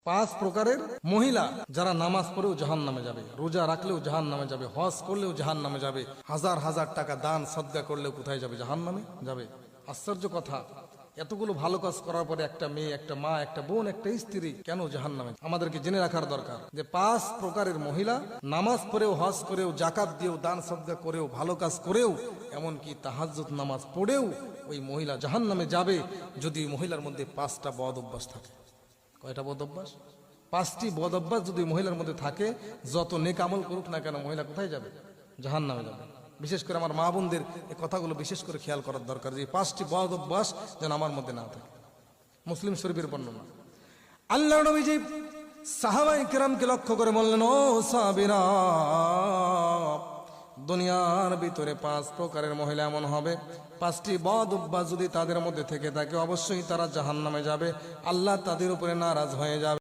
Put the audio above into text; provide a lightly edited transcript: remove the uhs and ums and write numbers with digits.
পাঁচ প্রকারের মহিলা যারা নামাজ পড়েও জাহান্নামে যাবে, রোজা রাখলেও জাহান্নামে যাবে, হজ করলেও জাহান্নামে যাবে, হাজার হাজার টাকা দান সদকা করলেও কোথায় যাবে? জাহান্নামে যাবে। আশ্চর্য কথা, এতগুলো ভালো কাজ করার পরে একটা মেয়ে, একটা মা, একটা বোন, একটা স্ত্রী কেন জাহান্নামে? আমাদেরকে জেনে রাখার দরকার যে পাঁচ প্রকারের মহিলা নামাজ পড়েও, হজ করেও, জাকাত দিয়েও, দান সদকা করেও, ভালো কাজ করেও, এমনকি তাহাজ্জুদ নামাজ পড়েও ওই মহিলা জাহান্নামে যাবে যদি মহিলার মধ্যে পাঁচটা বদ অভ্যাস থাকে। কয়টা বদ অভ্যাস? পাঁচটি বদ অভ্যাস যদি মহিলার মধ্যে থাকে, যত নেক আমল করুক না কেন মহিলা কোথায় যাবে? জাহান্নামে যাবে। বিশেষ করে আমার মা বোনদের এই কথাগুলো বিশেষ করে খেয়াল করার দরকার যে পাঁচটি বদ অভ্যাস যেন আমার মধ্যে না থাকে। মুসলিম শরীফের বর্ণনা। আল্লাহ নবীজি সাহাবায়ে কেরামকে লক্ষ্য করে বললেন, ও সাহাবীরা, দুনিয়ার ভিতরে পাঁচ প্রকারের মহিলা এমন হবে, পাঁচটি বদ অভ্যাস যদি তাদের মধ্যে থেকে থাকে অবশ্যই তারা জাহান্নামে যাবে, আল্লাহ তাদের উপরে নারাজ হয়ে যাবে।